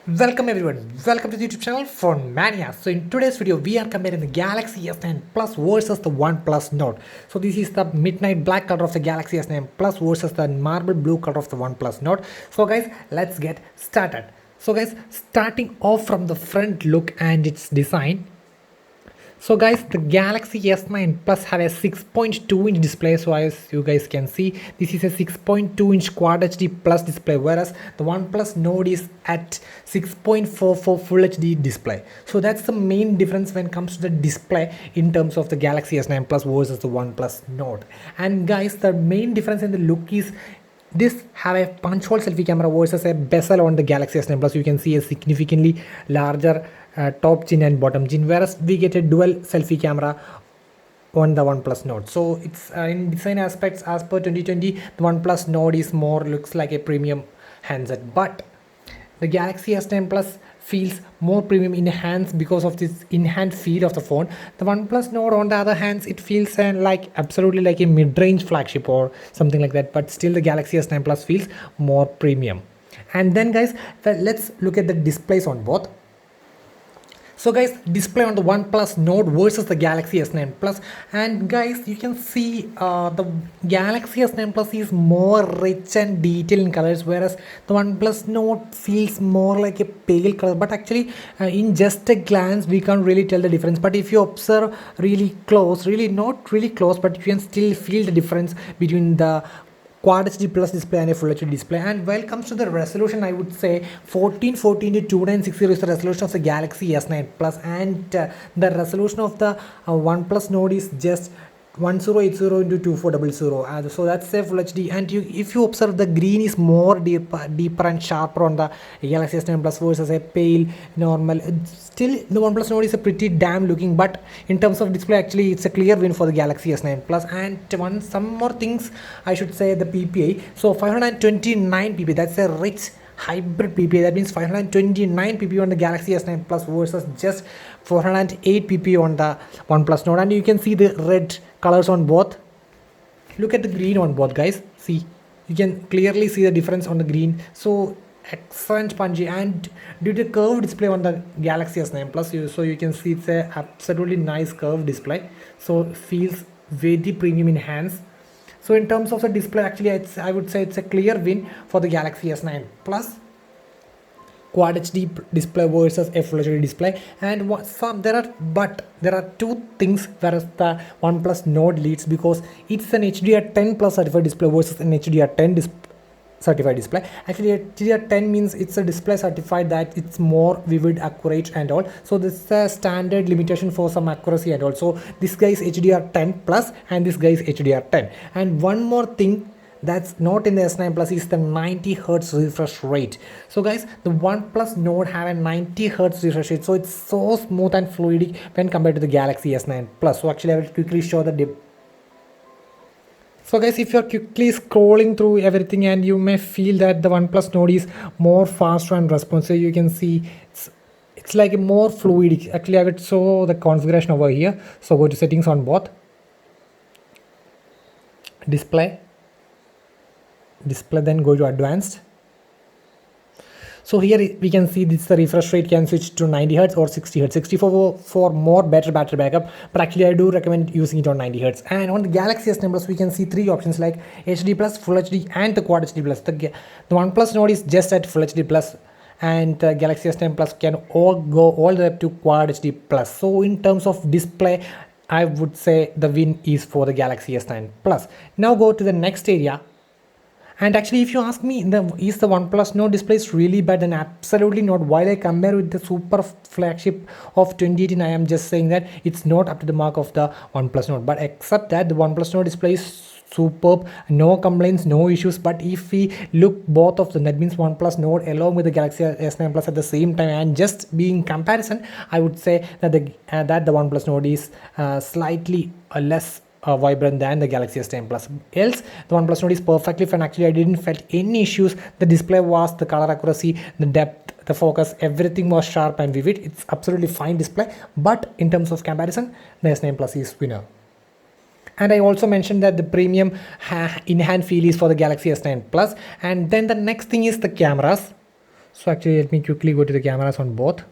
Welcome everyone, welcome to the YouTube channel for Mania. So in today's video, we are comparing the Galaxy S9 Plus versus the OnePlus Note. So this is the midnight black color of the Galaxy S9 Plus versus the marble blue color of the OnePlus Note. So guys, let's get started. So guys, starting off from the front look and its design. So guys, the Galaxy S9 Plus have a 6.2-inch display. So as you guys can see, this is a 6.2-inch Quad HD Plus display, whereas the OnePlus Node is at 6.44 Full HD display. So that's the main difference when it comes to the display in terms of the Galaxy S9 Plus versus the OnePlus Node. And guys, the main difference in the look is this have a punch hole selfie camera versus a bezel on the Galaxy S9 Plus. You can see a significantly larger top chin and bottom chin, whereas we get a dual selfie camera on the OnePlus Node. So it's in design aspects, as per 2020, the OnePlus Node is more looks like a premium handset, but the Galaxy S9 Plus feels more premium in hands because of this in-hand feel of the phone. The OnePlus Node, on the other hand, it feels like absolutely like a mid-range flagship or something like that, but still the Galaxy S9 Plus feels more premium. And then guys, let's look at the displays on both. So guys, display on the OnePlus Node versus the Galaxy S9 Plus, and guys, you can see the Galaxy S9 Plus is more rich and detailed in colors, whereas the OnePlus Node feels more like a pale color. But actually, in just a glance, we can't really tell the difference. But if you observe really close, really not really close, but you can still feel the difference between the Quad HD Plus display and a Full HD display. And when it comes to the resolution, I would say 1440 to 2960 is the resolution of the Galaxy S9 Plus, and the resolution of the OnePlus Node is just 1080 into 2400. So that's a Full HD. And if you observe, the green is more deeper and sharper on the Galaxy S9 Plus versus a pale normal. Still, the OnePlus Node is a pretty damn looking, but in terms of display, actually it's a clear win for the Galaxy S9 Plus. And some more things I should say, the PPI. So 529 PPI, that's a rich hybrid PPI. That means 529 PPI on the Galaxy S9 Plus versus just 408 PPI on the OnePlus Node. And you can see the red colors on both. Look at the green on both, guys. See, you can clearly see the difference on the green. So excellent punchy, and due to curved display on the Galaxy S9 Plus, so you can see it's a absolutely nice curved display. So it feels very premium in hands. So in terms of the display, actually, I would say it's a clear win for the Galaxy S9 Plus Quad HD display versus a Full HD display. And there are two things whereas the OnePlus Node leads, because it's an HDR10 Plus certified display versus an HDR10 certified display. Actually, HDR10 means it's a display certified that it's more vivid, accurate and all. So this is a standard limitation for some accuracy and all. So this guy is HDR10 Plus and this guy is HDR10. And one more thing that's not in the S9 Plus is the 90 Hz refresh rate. So guys, the OnePlus Node have a 90 Hz refresh rate, so it's so smooth and fluidic when compared to the Galaxy S9 Plus. So actually, I will quickly show the So guys, if you're quickly scrolling through everything, and you may feel that the OnePlus Node is more faster and responsive, you can see it's like a more fluidic. Actually, I will show the configuration over here. So go to settings on both. Display, then go to advanced. So here we can see this, the refresh rate can switch to 90 Hz or 60 Hz. 64 for more better battery backup, but actually I do recommend using it on 90 Hz. And on the Galaxy S9 Plus, we can see three options like HD Plus, Full HD and the Quad HD Plus. The OnePlus Node is just at Full HD Plus, and the Galaxy S9 Plus can all go all the way up to Quad HD Plus. So in terms of display, I would say the win is for the Galaxy S9 Plus. Now go to the next area. And actually, if you ask me, is the OnePlus Node display is really bad? Then absolutely not. While I compare with the super flagship of 2018, I am just saying that it's not up to the mark of the OnePlus Node. But except that, the OnePlus Node display is superb, no complaints, no issues. But if we look both of them, that means OnePlus Node along with the Galaxy S9 Plus at the same time, and just being comparison, I would say that the OnePlus Node is slightly less vibrant than the Galaxy S10 Plus. Else, the OnePlus Node is perfectly fine. Actually, I didn't felt any issues. The display was, the color accuracy, the depth, the focus, everything was sharp and vivid. It's absolutely fine display. But in terms of comparison, the S9 Plus is winner. And I also mentioned that the premium in-hand feel is for the Galaxy S9 Plus. And then the next thing is the cameras. So actually let me quickly go to the cameras on both.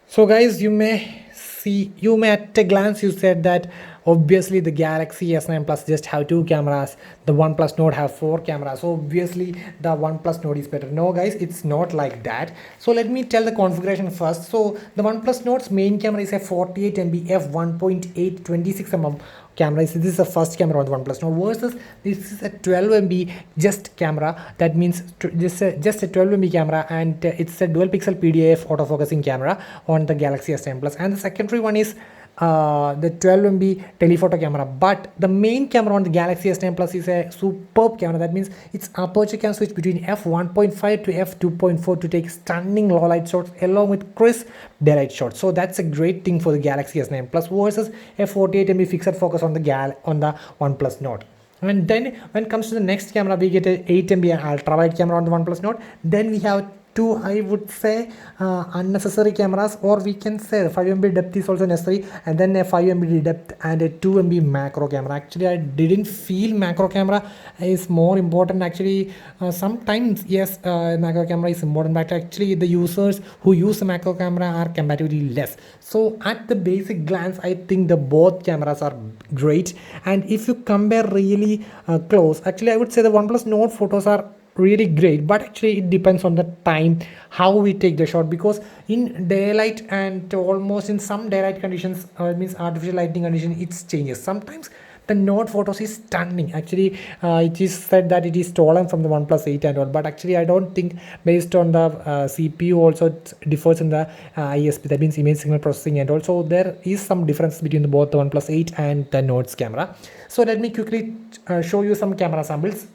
So guys, you may at a glance you said that obviously the Galaxy S9 Plus just have two cameras, the OnePlus Nord have four cameras, so obviously the OnePlus Nord is better. No guys, it's not like that. So let me tell the configuration first. So the OnePlus Nord's main camera is a 48 MP f 1.8 26mm camera. This is the first camera on the OnePlus Nord versus this is a 12 MP just camera. That means just a 12 MP camera, and it's a dual pixel PDAF autofocusing camera on the Galaxy S10 Plus, and the secondary one is the 12 MP telephoto camera. But the main camera on the Galaxy S10 Plus is a superb camera. That means its aperture can switch between f1.5 to f2.4 to take stunning low light shots along with crisp daylight shots. So that's a great thing for the Galaxy S9 Plus versus a 48 MP fixed focus on the OnePlus Nord. And then when it comes to the next camera, we get a 8 MP ultra wide camera on the OnePlus Nord. Then we have two, I would say, unnecessary cameras, or we can say 5 MP depth is also necessary, and then a 5 MP depth and a 2 MP macro camera. Actually I didn't feel macro camera is more important. Actually sometimes yes, macro camera is important, but actually the users who use the macro camera are comparatively less. So at the basic glance, I think the both cameras are great. And if you compare really close, actually I would say the OnePlus Nord photos are really great, but actually it depends on the time how we take the shot, because in daylight and almost in some daylight conditions, means artificial lighting condition, it changes. Sometimes the Nord photos is stunning. Actually it is said that it is stolen from the OnePlus 8 and all, but actually I don't think, based on the CPU also it differs in the ISP, that means image signal processing, and also there is some difference between both the OnePlus 8 and the Nord's camera. So let me quickly show you some camera samples.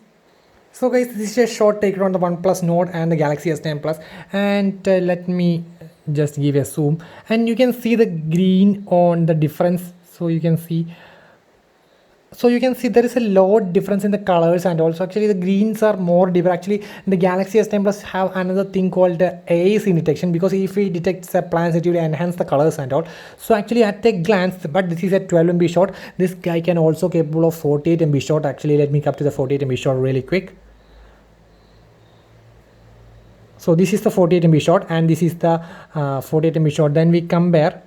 So guys, this is a short take on the OnePlus Nord and the Galaxy S10 Plus, and let me just give a zoom, and you can see the green on the difference. So you can see there is a lot difference in the colors, and also actually the greens are more deeper. Actually the Galaxy S10 Plus have another thing called AAC detection, because if it detects a plants, it will enhance the colors and all. So actually at a glance, but this is a 12 MP shot, this guy can also capable of 48 MP shot. Actually let me come to the 48 MP shot really quick. So this is the 48 MP shot, and this is the 48 MP shot. Then we compare.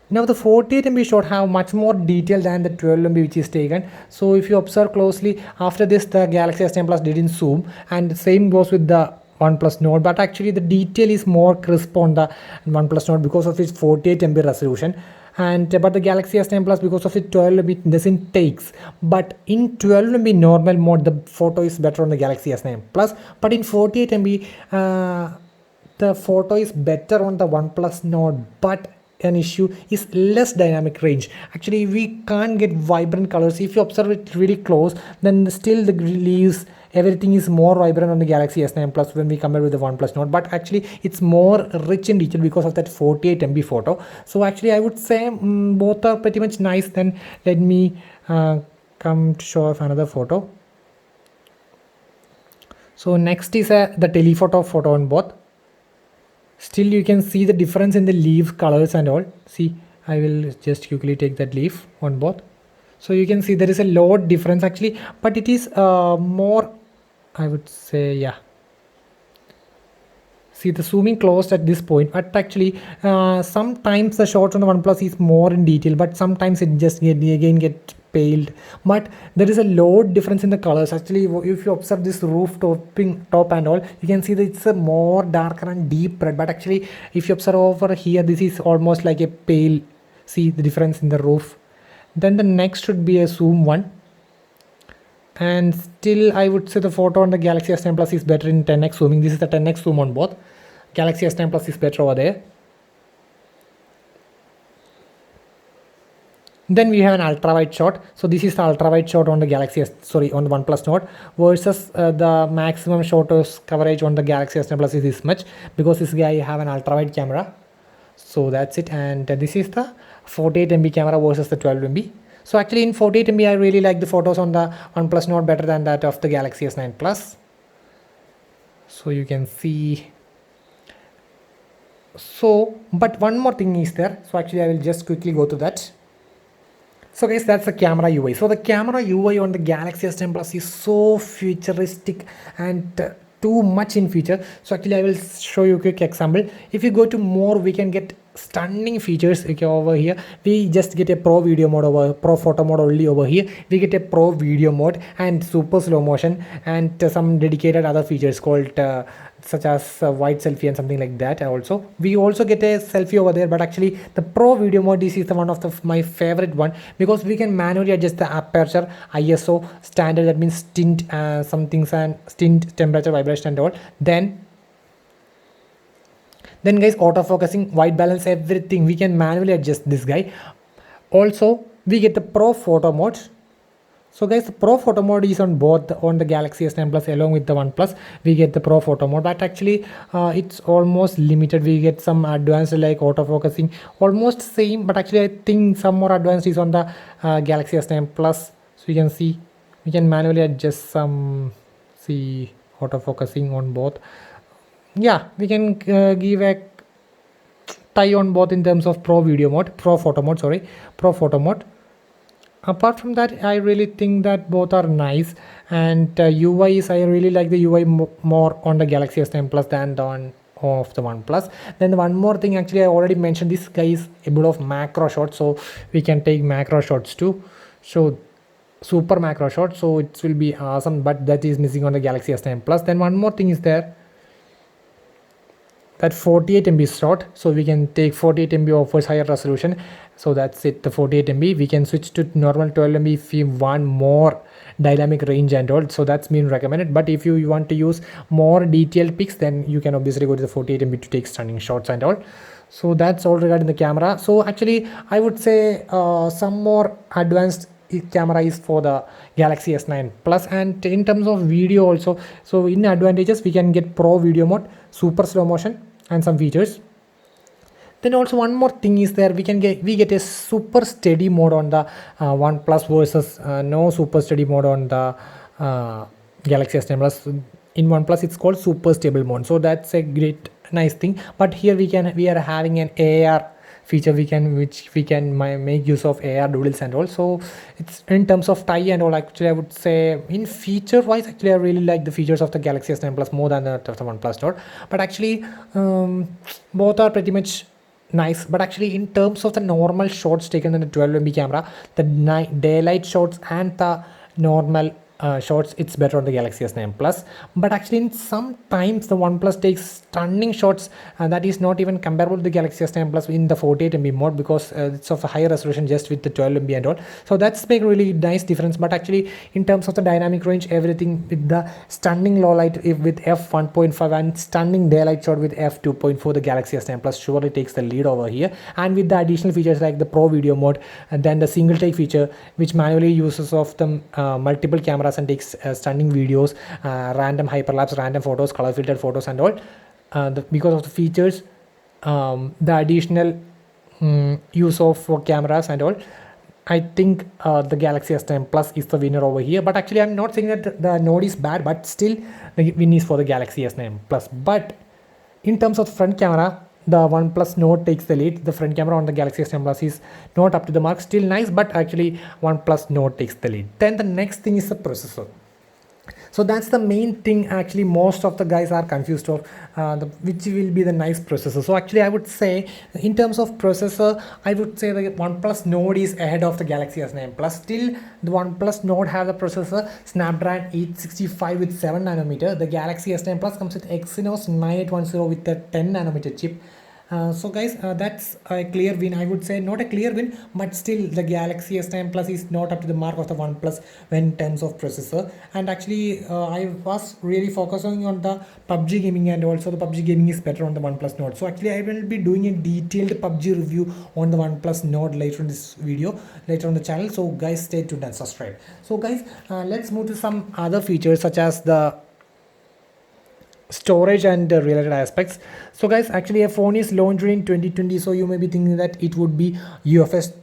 Now the 48 MP shot have much more detail than the 12 MP which is taken. So if you observe closely, after this the Galaxy S10 Plus didn't zoom, and the same goes with the OnePlus Nord, but actually the detail is more crisp on the OnePlus Nord because of its 48 MP resolution. And but the Galaxy S10 Plus, because of its 12 MP doesn't takes, but in 12 MP normal mode the photo is better on the Galaxy S9 Plus, but in 48 MP the photo is better on the OnePlus Nord. But an issue is less dynamic range. Actually we can't get vibrant colors. If you observe it really close, then still the leaves, everything is more vibrant on the Galaxy S9 Plus when we compare with the OnePlus Nord, but actually it's more rich in detail because of that 48 MP photo. So actually I would say both are pretty much nice. Then let me come to show off another photo. So next is the telephoto photo on both. Still you can see the difference in the leaf colors and all. See, I will just quickly take that leaf on both. So you can see there is a lot difference actually, but it is more, I would say, yeah. See the zooming closed at this point, but actually sometimes the shots on the OnePlus is more in detail, but sometimes it just get paled. But there is a lot difference in the colors. Actually if you observe this roof top and all, you can see that it's a more darker and deep red, but actually if you observe over here, this is almost like a pale. See the difference in the roof. Then the next should be a zoom one, and still I would say the photo on the Galaxy S10 Plus is better in 10x zooming. This is the 10x zoom on both. Galaxy S10 Plus is better over there. Then we have an ultra wide shot. So this is the ultra wide shot on the on the OnePlus Nord versus the maximum shot coverage on the Galaxy S10 Plus is this much, because this guy have an ultra wide camera. So that's it. And this is the 48 MP camera versus the 12 MP. So actually in 48 MP I really like the photos on the OnePlus Nord better than that of the Galaxy S9 Plus. So you can see. So but one more thing is there. So actually I will just quickly go to that. So guys, that's the camera UI. So the camera UI on the Galaxy S10 Plus is so futuristic and too much in feature. So actually I will show you a quick example. If you go to more, we can get stunning features. Okay, over here we just get a pro video mode, over pro photo mode only. Over here we get a pro video mode and super slow motion and some dedicated other features called such as wide selfie and something like that. Also we also get a selfie over there, but actually the pro video mode, this is the one of my favorite one, because we can manually adjust the aperture, ISO, standard, that means tint, some things, and tint, temperature, vibration and all. Then guys, autofocusing, white balance, everything we can manually adjust this guy. Also we get the pro photo mode. So guys, the pro photo mode is on both on the Galaxy S9 Plus along with the OnePlus. We get the pro photo mode, but actually it's almost limited. We get some advanced like autofocusing, almost same, but actually I think some more advanced is on the Galaxy S9 Plus. So you can see we can manually adjust some, see, autofocusing on both. Yeah, we can give a tie on both in terms of pro photo mode. Apart from that, I really think that both are nice, and UI is, I really like the UI more on the Galaxy S9 Plus than on of the OnePlus. Then one more thing, actually I already mentioned, this guy is able of macro shots, so we can take macro shots too. So super macro shot, so it will be awesome, but that is missing on the Galaxy S9 Plus. Then one more thing is there, that 48 MB slot, so we can take 48 MB offers higher resolution. So that's it, the 48 MB. We can switch to normal 12 MB if you want more dynamic range and all, so that's been recommended. But if you want to use more detailed pics, then you can obviously go to the 48 MB to take stunning shots and all. So that's all regarding the camera. So actually I would say some more advanced camera is for the Galaxy S9 Plus. And in terms of video also, so in advantages we can get pro video mode, super slow motion and some features. Then also one more thing is there, we get a super steady mode on the OnePlus versus no super steady mode on the Galaxy S10 Plus. In OnePlus it's called super stable mode, so that's a great nice thing. But here we are having an AR feature, which we can make use of AR doodles and all. So it's in terms of tie and all, actually I would say in feature wise, actually I really like the features of the Galaxy S9 Plus more than the OnePlus Nord. But actually both are pretty much nice. But actually in terms of the normal shots taken in the 12 MB camera, the daylight shots and the normal shots, it's better on the Galaxy S9 Plus. But actually in sometimes the OnePlus takes stunning shots, and that is not even comparable to the Galaxy S9 Plus in the 48 MB mode, because it's of a higher resolution just with the 12 MB and all. So that's make really nice difference. But actually in terms of the dynamic range, everything with the stunning low light with f1.5 and stunning daylight shot with f2.4, the Galaxy S9 Plus surely takes the lead over here. And with the additional features like the pro video mode and then the single take feature, which manually uses of the multiple cameras and takes stunning videos, random hyperlapse, random photos, color filtered photos and all. Because of the features, the additional use of cameras and all, I think the Galaxy S10 Plus is the winner over here. But actually I'm not saying that the Node is bad, but still the win is for the Galaxy S9 Plus. But in terms of front camera, the OnePlus Nord takes the lead. The front camera on the Galaxy S10 Plus is not up to the mark, still nice, but actually OnePlus Nord takes the lead. Then the next thing is the processor. So that's the main thing actually most of the guys are confused of, which will be the nice processor. So actually I would say in terms of processor, I would say the OnePlus Nord is ahead of the Galaxy S9 Plus. Still the OnePlus Nord have the processor Snapdragon 865 with 7 nanometer. The Galaxy S9 Plus comes with Exynos 9810 with the 10 nanometer chip. So guys, that's a clear win. I would say not a clear win, but still the Galaxy S10 Plus is not up to the mark of the OnePlus when in terms of processor. And actually I was really focusing on the PUBG gaming, and also the PUBG gaming is better on the OnePlus Nord. So actually I will be doing a detailed PUBG review on the OnePlus Nord later in this video, later on the channel. So guys, stay tuned and subscribe. So guys, let's move to some other features such as the storage and related aspects. So guys, actually a phone is launched in 2020, so you may be thinking that it would be UFS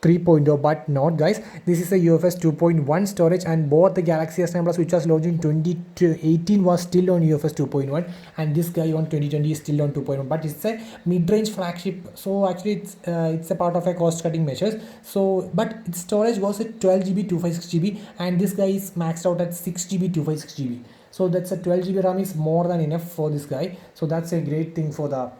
3.0, but not guys. This is a UFS 2.1 storage, and both the Galaxy S9 Plus, which was launched in 2018, was still on UFS 2.1, and this guy on 2020 is still on 2.1, but it's a mid-range flagship. So actually it's a part of a cost-cutting measures. So but its storage was at 12 GB 256 GB, and this guy is maxed out at 6 GB 256 GB. So that's a 12 GB RAM is more than enough for this guy. So that's a great thing for the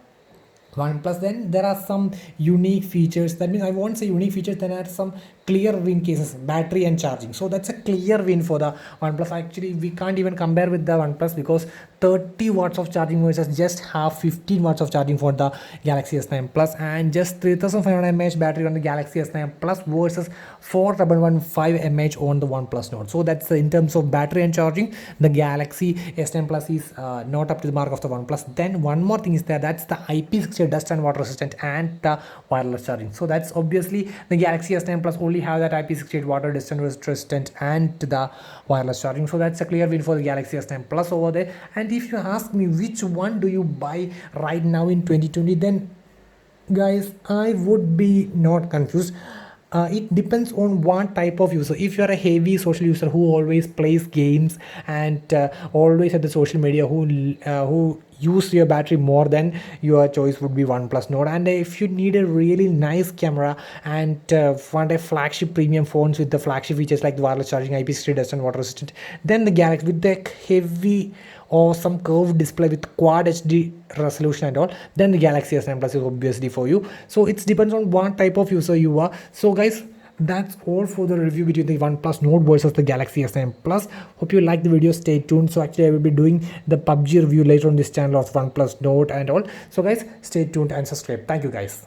OnePlus. Then there are some unique features. That means I won't say unique features. Then there are some clear win cases, battery and charging. So that's a clear win for the OnePlus. Actually, we can't even compare with the OnePlus because 30 watts of charging versus just half 15 watts of charging for the Galaxy S9 Plus, and just 3500 mAh battery on the Galaxy S9 Plus versus 4115 mAh on the OnePlus Note. So that's in terms of battery and charging, the Galaxy S10 Plus is not up to the mark of the OnePlus. Then one more thing is there, that's the IP68 dust and water resistant and the wireless charging. So that's obviously the Galaxy S9 Plus only have that IP68 water dust and resistant and the wireless charging. So that's a clear win for the Galaxy S9 Plus over there. And if you ask me which one do you buy right now in 2020, then guys, I would be not confused. It depends on what type of user. If you are a heavy social user who always plays games and always at the social media, who use your battery more, than your choice would be OnePlus Nord. And if you need a really nice camera and want a flagship premium phones with the flagship features like the wireless charging, IP60 dust and water resistant, then the Galaxy with the heavy or some curved display with quad HD resolution and all, then the Galaxy S9 Plus is obviously for you. So it depends on what type of user you are. So guys, that's all for the review between the OnePlus Nord versus the Galaxy S9 Plus. Hope you like the video. Stay tuned. So actually I will be doing the PUBG review later on this channel of OnePlus Nord and all. So guys, stay tuned and subscribe. Thank you guys.